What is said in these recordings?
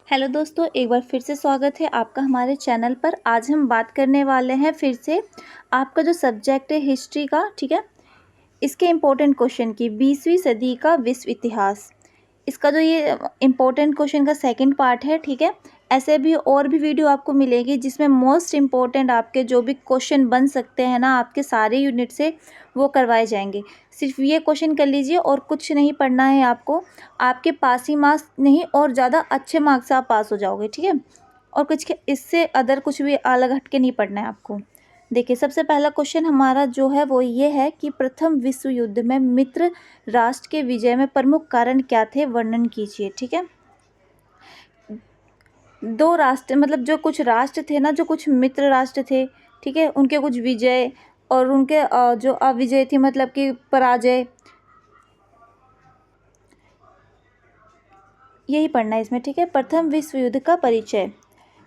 Hello दोस्तों, एक बार फिर से स्वागत है आपका हमारे चैनल पर। आज हम बात करने वाले हैं फिर से आपका जो सब्जेक्ट है हिस्ट्री का, ठीक है। इसके इम्पोर्टेंट क्वेश्चन की 20वीं सदी का विश्व इतिहास। इसका जो ये इम्पोर्टेंट क्वेश्चन का सेकंड पार्ट है, ठीक है। ऐसे भी और भी वीडियो आपको मिलेगी जिसमें मोस्ट इम्पोर्टेंट आपके जो भी क्वेश्चन बन सकते हैं ना आपके सारे यूनिट से, वो करवाए जाएंगे। सिर्फ ये क्वेश्चन कर लीजिए और कुछ नहीं पढ़ना है आपको। आपके पास ही मार्क्स नहीं और ज़्यादा अच्छे मार्क्स से आप पास हो जाओगे, ठीक है। और कुछ इससे अदर कुछ भी अलग हट के नहीं पढ़ना है आपको। देखिए, सबसे पहला क्वेश्चन हमारा जो है वो ये है कि प्रथम विश्व युद्ध में मित्र राष्ट्र के विजय में प्रमुख कारण क्या थे, वर्णन कीजिए, ठीक है। दो राष्ट्र मतलब जो कुछ राष्ट्र थे ना, जो कुछ मित्र राष्ट्र थे, ठीक है, उनके कुछ विजय और उनके जो अविजय थी मतलब कि पराजय, यही पढ़ना है इसमें, ठीक है। प्रथम विश्व युद्ध का परिचय।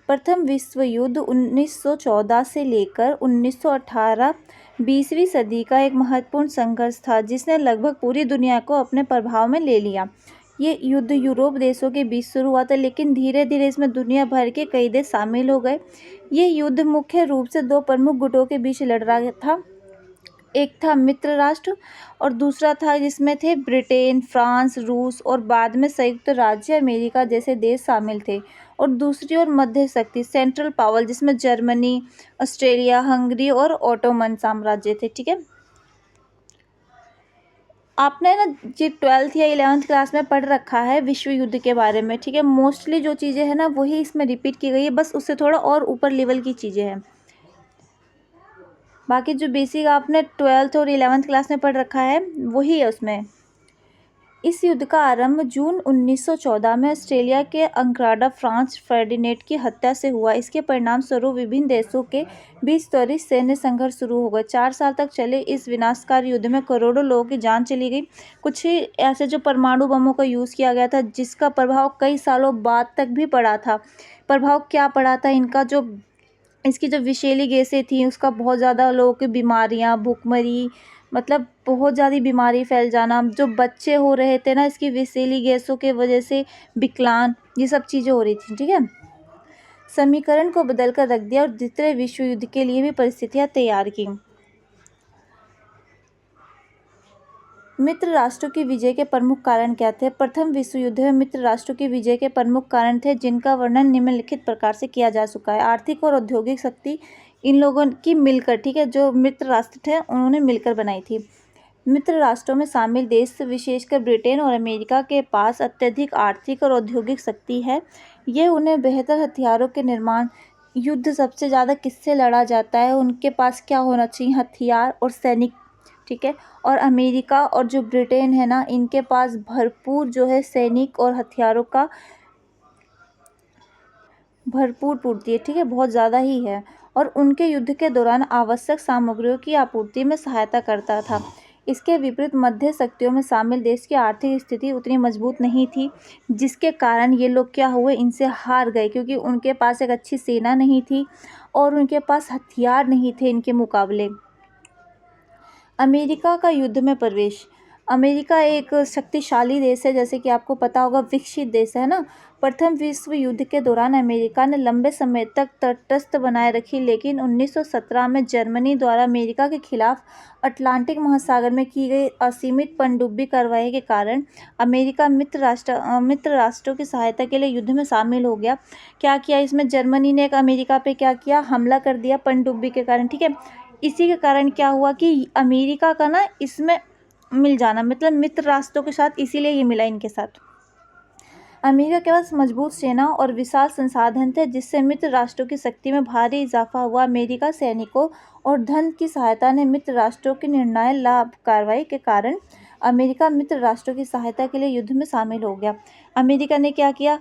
प्रथम विश्व युद्ध 1914 से लेकर 1918 20वीं सदी का एक महत्वपूर्ण संघर्ष था जिसने लगभग पूरी दुनिया को अपने प्रभाव में ले लिया। ये युद्ध यूरोप देशों के बीच शुरू हुआ था, लेकिन धीरे धीरे इसमें दुनिया भर के कई देश शामिल हो गए। ये युद्ध मुख्य रूप से दो प्रमुख गुटों के बीच लड़ रहा था। एक था मित्र राष्ट्र और दूसरा था जिसमें थे ब्रिटेन, फ्रांस, रूस और बाद में संयुक्त राज्य अमेरिका जैसे देश शामिल थे। और दूसरी ओर मध्य शक्ति सेंट्रल पावर जिसमें जर्मनी, ऑस्ट्रेलिया, हंगरी और ओटोमन साम्राज्य थे, ठीक है। आपने ना जी 12th या 11th क्लास में पढ़ रखा है विश्व युद्ध के बारे में, ठीक है। मोस्टली जो चीज़ें हैं ना वही इसमें रिपीट की गई है, बस उससे थोड़ा और ऊपर लेवल की चीज़ें हैं। बाकी जो बेसिक आपने 12th और 11th क्लास में पढ़ रखा है वही है उसमें। इस युद्ध का आरंभ जून 1914 में ऑस्ट्रेलिया के अंक्राडा फ्रांस फर्डिनेंड की हत्या से हुआ। इसके परिणाम स्वरूप विभिन्न देशों के बीच त्वरित सैन्य संघर्ष शुरू हो गए। 4 साल तक चले इस विनाशकारी युद्ध में करोड़ों लोगों की जान चली गई। कुछ ही ऐसे जो परमाणु बमों का यूज़ किया गया था जिसका प्रभाव कई सालों बाद तक भी पड़ा था। प्रभाव क्या पड़ा था इनका, जो इसकी जो विषैली गैसें थी उसका बहुत ज़्यादा लोगों की बीमारियां, भूखमरी, मतलब बहुत ज़्यादा बीमारी फैल जाना, जो बच्चे हो रहे थे ना इसकी विषैली गैसों के वजह से विकलांग, ये सब चीज़ें हो रही थी, ठीक है। समीकरण को बदल कर रख दिया और द्वितीय विश्व युद्ध के लिए भी परिस्थितियां तैयार की। मित्र राष्ट्रों की विजय के प्रमुख कारण क्या थे। प्रथम विश्व युद्ध में मित्र राष्ट्रों की विजय के प्रमुख कारण थे जिनका वर्णन निम्नलिखित प्रकार से किया जा चुका है। आर्थिक और औद्योगिक शक्ति इन लोगों की मिलकर, ठीक है, जो मित्र राष्ट्र थे उन्होंने मिलकर बनाई थी। मित्र राष्ट्रों में शामिल देश विशेषकर ब्रिटेन और अमेरिका के पास अत्यधिक आर्थिक और औद्योगिक शक्ति है। ये उन्हें बेहतर हथियारों के निर्माण, युद्ध सबसे ज़्यादा किससे लड़ा जाता है, उनके पास क्या होना चाहिए, हथियार और सैनिक, ठीक है। और अमेरिका और जो ब्रिटेन है ना इनके पास भरपूर जो है सैनिक और हथियारों का भरपूर पूर्ति है, ठीक है, बहुत ज़्यादा ही है। और उनके युद्ध के दौरान आवश्यक सामग्रियों की आपूर्ति में सहायता करता था। इसके विपरीत मध्य शक्तियों में शामिल देश की आर्थिक स्थिति उतनी मजबूत नहीं थी, जिसके कारण ये लोग क्या हुए, इनसे हार गए, क्योंकि उनके पास एक अच्छी सेना नहीं थी और उनके पास हथियार नहीं थे इनके मुकाबले। अमेरिका का युद्ध में प्रवेश। अमेरिका एक शक्तिशाली देश है, जैसे कि आपको पता होगा, विकसित देश है ना। प्रथम विश्व युद्ध के दौरान अमेरिका ने लंबे समय तक तटस्थ बनाए रखी, लेकिन 1917 में जर्मनी द्वारा अमेरिका के खिलाफ अटलांटिक महासागर में की गई असीमित पनडुब्बी कार्रवाई के कारण अमेरिका मित्र राष्ट्रों की सहायता के लिए युद्ध में शामिल हो गया। क्या किया इसमें, जर्मनी ने एक अमेरिका पे क्या किया, हमला कर दिया पनडुब्बी के कारण, ठीक है। इसी के कारण क्या हुआ कि अमेरिका का ना इसमें मिल जाना, मतलब मित्र राष्ट्रों के साथ, इसीलिए ये मिला इनके साथ। अमेरिका के पास मजबूत सेना और विशाल संसाधन थे जिससे मित्र राष्ट्रों की शक्ति में भारी इजाफा हुआ। अमेरिका सैनिकों और धन की सहायता ने मित्र राष्ट्रों की निर्णायक लाभ कार्रवाई के कारण अमेरिका मित्र राष्ट्रों की सहायता के लिए युद्ध में शामिल हो गया। अमेरिका ने क्या किया,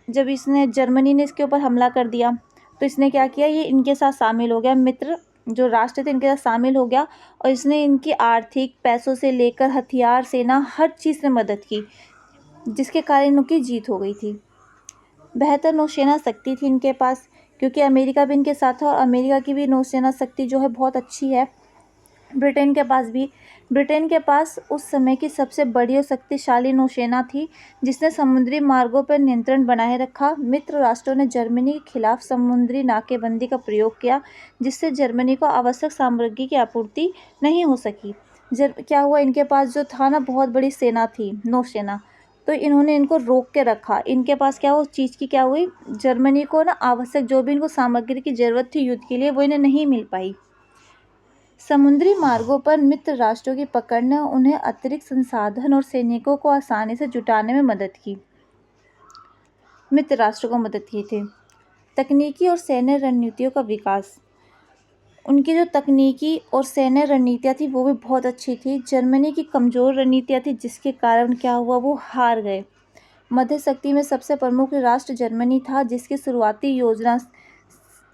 जब इसने जर्मनी ने इसके ऊपर हमला कर दिया तो इसने क्या किया, ये इनके साथ शामिल हो गया, मित्र जो राष्ट्र थे इनके साथ शामिल हो गया और इसने इनकी आर्थिक, पैसों से लेकर हथियार, सेना, हर चीज़ में मदद की, जिसके कारण उनकी जीत हो गई थी। बेहतर नौसेना शक्ति थी इनके पास, क्योंकि अमेरिका भी इनके साथ था और अमेरिका की भी नौसेना शक्ति जो है बहुत अच्छी है। ब्रिटेन के पास भी ब्रिटेन के पास उस समय की सबसे बड़ी और शक्तिशाली नौसेना थी, जिसने समुद्री मार्गों पर नियंत्रण बनाए रखा। मित्र राष्ट्रों ने जर्मनी के खिलाफ समुद्री नाकेबंदी का प्रयोग किया, जिससे जर्मनी को आवश्यक सामग्री की आपूर्ति नहीं हो सकी। क्या हुआ, इनके पास जो था ना बहुत बड़ी सेना थी, नौसेना, तो इन्होंने इनको रोक के रखा। इनके पास क्या, वो चीज़ की क्या हुई, जर्मनी को ना आवश्यक जो भी इनको सामग्री की जरूरत थी युद्ध के लिए, वो इन्हें नहीं मिल पाई। समुद्री मार्गों पर मित्र राष्ट्रों की पकड़ ने उन्हें अतिरिक्त संसाधन और सैनिकों को आसानी से जुटाने में मदद की। मित्र राष्ट्रों को मदद की थी। तकनीकी और सैन्य रणनीतियों का विकास। उनकी जो तकनीकी और सैन्य रणनीतियाँ थी वो भी बहुत अच्छी थी। जर्मनी की कमज़ोर रणनीतियाँ थी, जिसके कारण क्या हुआ, वो हार गए। मध्य शक्ति में सबसे प्रमुख राष्ट्र जर्मनी था, जिसकी शुरुआती योजना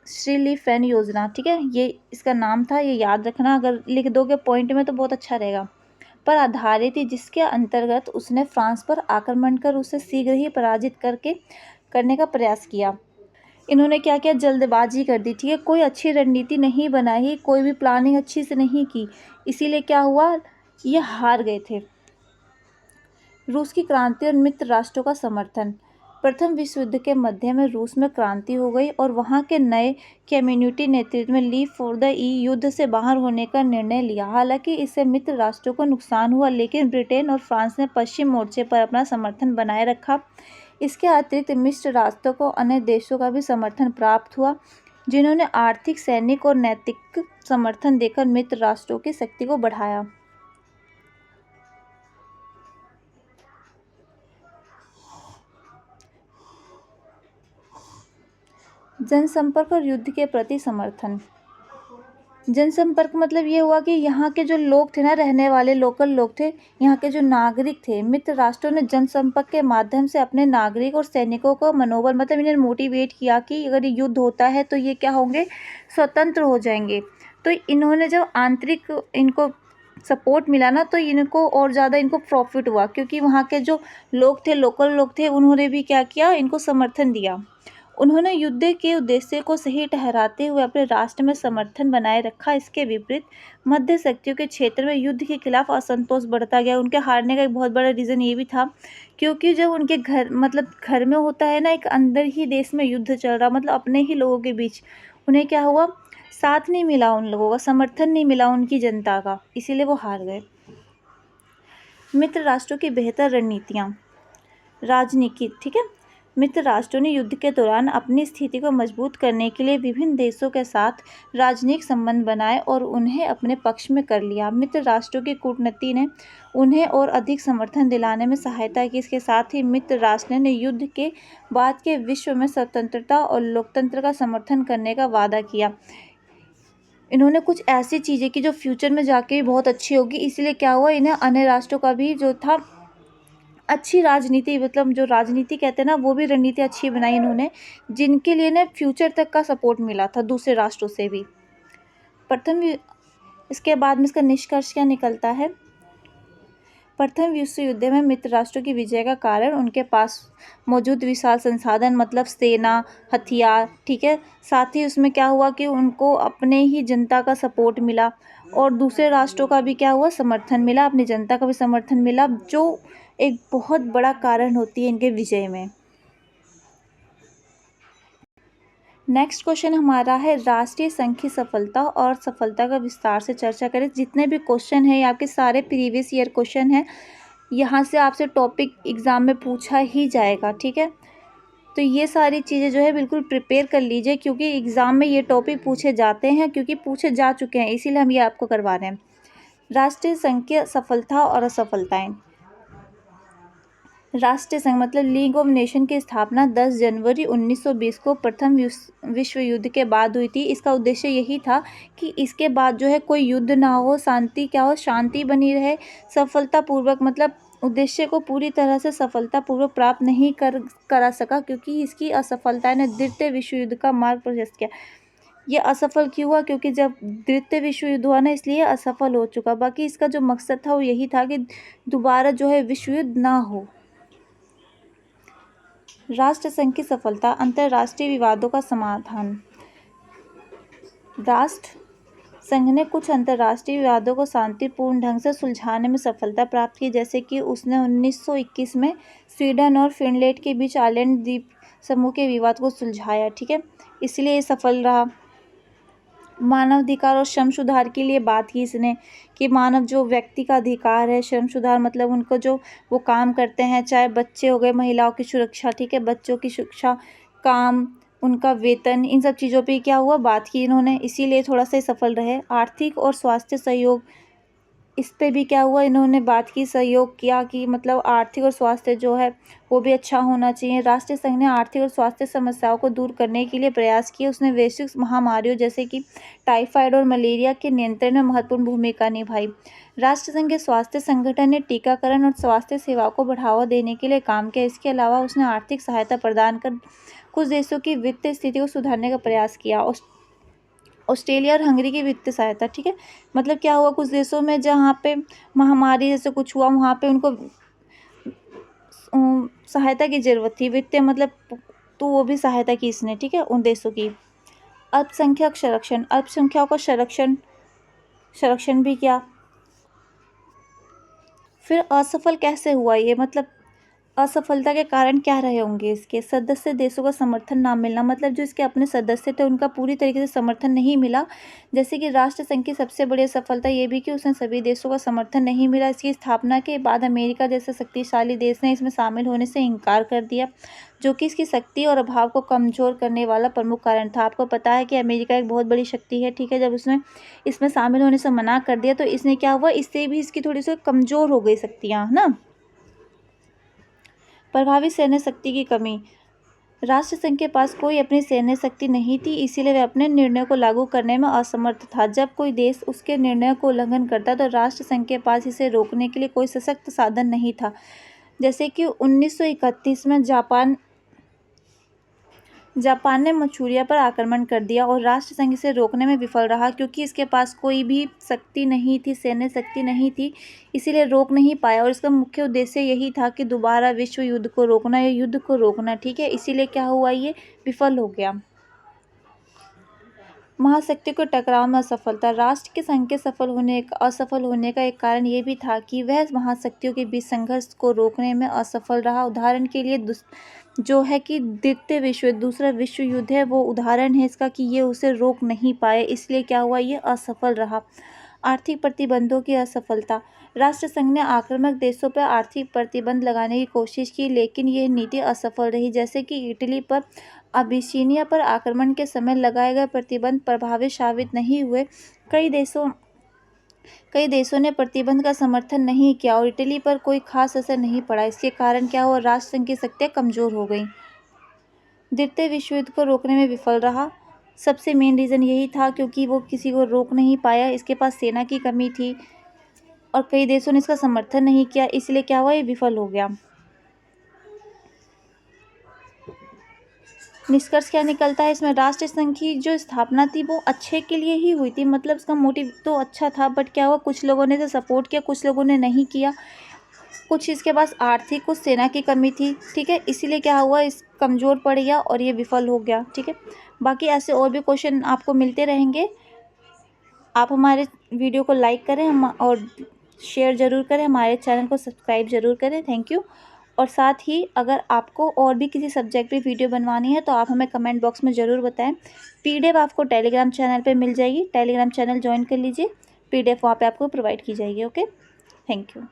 श्रीलीफेन योजना, ठीक है, ये इसका नाम था, ये याद रखना, अगर लिख दोगे पॉइंट में तो बहुत अच्छा रहेगा, पर आधारित थी, जिसके अंतर्गत उसने फ्रांस पर आक्रमण कर उसे शीघ्र ही पराजित करने का प्रयास किया। इन्होंने क्या किया, जल्दबाजी कर दी, ठीक है, कोई अच्छी रणनीति नहीं बनाई, कोई भी प्लानिंग अच्छी से नहीं की, इसीलिए क्या हुआ, ये हार गए थे। रूस की क्रांति और मित्र राष्ट्रों का समर्थन। प्रथम विश्व युद्ध के मध्य में रूस में क्रांति हो गई और वहां के नए कम्युनिटी नेतृत्व में लीव फॉर द युद्ध से बाहर होने का निर्णय लिया। हालांकि इससे मित्र राष्ट्रों को नुकसान हुआ, लेकिन ब्रिटेन और फ्रांस ने पश्चिम मोर्चे पर अपना समर्थन बनाए रखा। इसके अतिरिक्त मित्र राष्ट्रों को अन्य देशों का भी समर्थन प्राप्त हुआ, जिन्होंने आर्थिक, सैनिक और नैतिक समर्थन देकर मित्र राष्ट्रों की शक्ति को बढ़ाया। जनसंपर्क और युद्ध के प्रति समर्थन। जनसंपर्क मतलब ये हुआ कि यहाँ के जो लोग थे ना, रहने वाले लोकल लोग थे, यहाँ के जो नागरिक थे, मित्र राष्ट्रों ने जनसंपर्क के माध्यम से अपने नागरिक और सैनिकों को मनोबल, मतलब इन्हें मोटिवेट किया कि अगर युद्ध होता है तो ये क्या होंगे, स्वतंत्र हो जाएंगे। तो इन्होंने जब आंतरिक इनको सपोर्ट मिला ना, तो इनको और ज़्यादा इनको प्रॉफिट हुआ, क्योंकि वहाँ के जो लोग थे, लोकल लोग थे, उन्होंने भी क्या किया, इनको समर्थन दिया। उन्होंने युद्ध के उद्देश्य को सही ठहराते हुए अपने राष्ट्र में समर्थन बनाए रखा। इसके विपरीत मध्य शक्तियों के क्षेत्र में युद्ध के खिलाफ असंतोष बढ़ता गया। उनके हारने का एक बहुत बड़ा रीज़न ये भी था, क्योंकि जब उनके घर, मतलब घर में होता है ना, एक अंदर ही देश में युद्ध चल रहा, मतलब अपने ही लोगों के बीच, उन्हें क्या हुआ, साथ नहीं मिला, उन लोगों का समर्थन नहीं मिला उनकी जनता का, इसीलिए वो हार गए। मित्र राष्ट्रों की बेहतर रणनीतियाँ। राजनीति, ठीक है, मित्र राष्ट्रों ने युद्ध के दौरान अपनी स्थिति को मजबूत करने के लिए विभिन्न देशों के साथ राजनयिक संबंध बनाए और उन्हें अपने पक्ष में कर लिया। मित्र राष्ट्रों की कूटनीति ने उन्हें और अधिक समर्थन दिलाने में सहायता की। इसके साथ ही मित्र राष्ट्र ने युद्ध के बाद के विश्व में स्वतंत्रता और लोकतंत्र का समर्थन करने का वादा किया। इन्होंने कुछ ऐसी चीज़ें की जो फ्यूचर में जाके भी बहुत अच्छी होगी, इसलिए क्या हुआ, इन्हें अन्य राष्ट्रों का भी जो था अच्छी राजनीति, मतलब जो राजनीति कहते हैं ना, वो भी रणनीति अच्छी बनाई इन्होंने, जिनके लिए ना फ्यूचर तक का सपोर्ट मिला था दूसरे राष्ट्रों से भी। इसके बाद में इसका निष्कर्ष क्या निकलता है, प्रथम विश्व युद्ध में मित्र राष्ट्रों की विजय का कारण उनके पास मौजूद विशाल संसाधन, मतलब सेना, हथियार, ठीक है, साथ ही उसमें क्या हुआ कि उनको अपने ही जनता का सपोर्ट मिला और दूसरे राष्ट्रों का भी क्या हुआ, समर्थन मिला, अपनी जनता का भी समर्थन मिला, जो एक बहुत बड़ा कारण होती है इनके विजय में। नेक्स्ट क्वेश्चन हमारा है, राष्ट्रीय संघ की सफलता और सफलता का विस्तार से चर्चा करें। जितने भी क्वेश्चन हैं, आपके सारे प्रीवियस ईयर क्वेश्चन हैं, यहाँ से आपसे टॉपिक एग्ज़ाम में पूछा ही जाएगा, ठीक है, तो ये सारी चीज़ें जो है बिल्कुल प्रिपेयर कर लीजिए, क्योंकि एग्ज़ाम में ये टॉपिक पूछे जाते हैं, क्योंकि पूछे जा चुके हैं, इसीलिए हम ये आपको करवा रहे हैं। राष्ट्रीय संघ की सफलता और असफलताएं। राष्ट्रीय संघ मतलब लीग ऑफ नेशन की स्थापना 10 जनवरी 1920 को प्रथम विश्व युद्ध के बाद हुई थी। इसका उद्देश्य यही था कि इसके बाद जो है कोई युद्ध ना हो, शांति क्या हो, शांति बनी रहे, सफलतापूर्वक, मतलब उद्देश्य को पूरी तरह से सफलतापूर्वक प्राप्त नहीं करा सका, क्योंकि इसकी असफलता ने द्वितीय विश्व युद्ध का मार्ग प्रशस्त किया। ये असफल क्यों हुआ, क्योंकि जब द्वितीय विश्व युद्ध हुआ ना, इसलिए असफल हो चुका। बाकी इसका जो मकसद था वो यही था कि दोबारा जो है विश्व युद्ध ना हो। राष्ट्रसंघ की सफलता, अंतर्राष्ट्रीय विवादों का समाधान। राष्ट्र संघ ने कुछ अंतर्राष्ट्रीय विवादों को शांतिपूर्ण ढंग से सुलझाने में सफलता प्राप्त की, जैसे कि उसने 1921 में स्वीडन और फिनलैंड के बीच आइलैंड द्वीप समूह के विवाद को सुलझाया। ठीक है, इसलिए ये सफल रहा। मानवाधिकार और श्रम सुधार के लिए बात की इसने कि मानव जो व्यक्ति का अधिकार है, श्रम सुधार मतलब उनको जो वो काम करते हैं, चाहे बच्चे हो गए, महिलाओं की सुरक्षा, ठीक है, बच्चों की शिक्षा, काम, उनका वेतन, इन सब चीज़ों पे क्या हुआ, बात की इन्होंने, इसीलिए थोड़ा सा सफल रहे। आर्थिक और स्वास्थ्य सहयोग, इस पे भी क्या हुआ, इन्होंने बात की, सहयोग किया कि मतलब आर्थिक और स्वास्थ्य जो है वो भी अच्छा होना चाहिए। राष्ट्रीय संघ ने आर्थिक और स्वास्थ्य समस्याओं को दूर करने के लिए प्रयास किए। उसने वैश्विक महामारियों जैसे कि टाइफाइड और मलेरिया के नियंत्रण में महत्वपूर्ण भूमिका निभाई। राष्ट्रसंघ के स्वास्थ्य संगठन ने टीकाकरण और स्वास्थ्य सेवाओं को बढ़ावा देने के लिए काम किया। इसके अलावा उसने आर्थिक सहायता प्रदान कर कुछ देशों की वित्तीय स्थिति को सुधारने का प्रयास किया। ऑस्ट्रेलिया और हंगरी की वित्तीय सहायता, ठीक है, मतलब क्या हुआ, कुछ देशों में जहाँ पे महामारी जैसे कुछ हुआ वहाँ पे उनको सहायता की जरूरत थी, वित्तीय मतलब, तो वो भी सहायता की इसने, ठीक है, उन देशों की। अल्पसंख्यक संरक्षण, अल्पसंख्यकों का संरक्षण भी किया। फिर असफल कैसे हुआ ये, मतलब असफलता के कारण क्या रहे होंगे इसके, सदस्य देशों का समर्थन ना मिलना, मतलब जो इसके अपने सदस्य थे उनका पूरी तरीके से समर्थन नहीं मिला। जैसे कि राष्ट्रसंघ की सबसे बड़ी सफलता ये भी कि उसने सभी देशों का समर्थन नहीं मिला। इसकी स्थापना के बाद अमेरिका जैसे शक्तिशाली देश ने इसमें शामिल होने से इनकार कर दिया, जो कि इसकी शक्ति और अभाव को कमजोर करने वाला प्रमुख कारण था। आपको पता है कि अमेरिका एक बहुत बड़ी शक्ति है, ठीक है, जब उसने इसमें शामिल होने से मना कर दिया तो इसने क्या हुआ, इससे भी इसकी थोड़ी सी कमजोर हो गई शक्तियाँ, है ना। प्रभावी सैन्य शक्ति की कमी, राष्ट्रसंघ के पास कोई अपनी सैन्य शक्ति नहीं थी, इसीलिए वह अपने निर्णय को लागू करने में असमर्थ था। जब कोई देश उसके निर्णय को उल्लंघन करता तो राष्ट्रसंघ के पास इसे रोकने के लिए कोई सशक्त साधन नहीं था। जैसे कि 1931 में जापान ने मंचूरिया पर आक्रमण कर दिया और राष्ट्रसंघ इसे रोकने में विफल रहा, क्योंकि इसके पास कोई भी शक्ति नहीं थी, सैन्य शक्ति नहीं थी, इसीलिए रोक नहीं पाया। और इसका मुख्य उद्देश्य यही था कि दोबारा विश्व युद्ध को रोकना या युद्ध को रोकना, ठीक है, इसीलिए क्या हुआ, ये विफल हो गया। महाशक्तियों के टकराव में असफलता, राष्ट्र के संघ के असफल होने का एक कारण ये भी था कि वह महाशक्तियों के बीच संघर्ष को रोकने में असफल रहा। उदाहरण के लिए जो है कि द्वितीय विश्व युद्ध, दूसरा विश्व युद्ध है, वो उदाहरण है इसका कि ये उसे रोक नहीं पाए, इसलिए क्या हुआ, ये असफल रहा। आर्थिक प्रतिबंधों की असफलता, राष्ट्रसंघ ने आक्रामक देशों पर आर्थिक प्रतिबंध लगाने की कोशिश की, लेकिन यह नीति असफल रही। जैसे कि इटली पर अबिसिनिया पर आक्रमण के समय लगाए गए प्रतिबंध प्रभावी साबित नहीं हुए। कई देशों ने प्रतिबंध का समर्थन नहीं किया और इटली पर कोई खास असर नहीं पड़ा। इसके कारण क्या हुआ, राष्ट्रसंघ की शक्तियाँ कमजोर हो गई। द्वितीय विश्व युद्ध को रोकने में विफल रहा। सबसे मेन रीज़न यही था क्योंकि वो किसी को रोक नहीं पाया, इसके पास सेना की कमी थी और कई देशों ने इसका समर्थन नहीं किया, इसलिए क्या हुआ, ये विफल हो गया। निष्कर्ष क्या निकलता है इसमें, राष्ट्रीय संघ की जो स्थापना थी वो अच्छे के लिए ही हुई थी, मतलब इसका मोटिव तो अच्छा था, बट क्या हुआ, कुछ लोगों ने इसे सपोर्ट किया, कुछ लोगों ने नहीं किया, कुछ इसके पास आर्थिक, कुछ सेना की कमी थी, ठीक है, इसीलिए क्या हुआ, इस कमज़ोर पड़ गया और ये विफल हो गया, ठीक है। बाकी ऐसे और भी क्वेश्चन आपको मिलते रहेंगे। आप हमारे वीडियो को लाइक करें और शेयर ज़रूर करें, हमारे चैनल को सब्सक्राइब ज़रूर करें। Thank you. और साथ ही अगर आपको और भी किसी सब्जेक्ट पे वीडियो बनवानी है तो आप हमें कमेंट बॉक्स में ज़रूर बताएं। PDF आपको टेलीग्राम चैनल पे मिल जाएगी, टेलीग्राम चैनल ज्वाइन कर लीजिए, PDF वहाँ पे आपको प्रोवाइड की जाएगी। Okay, thank you.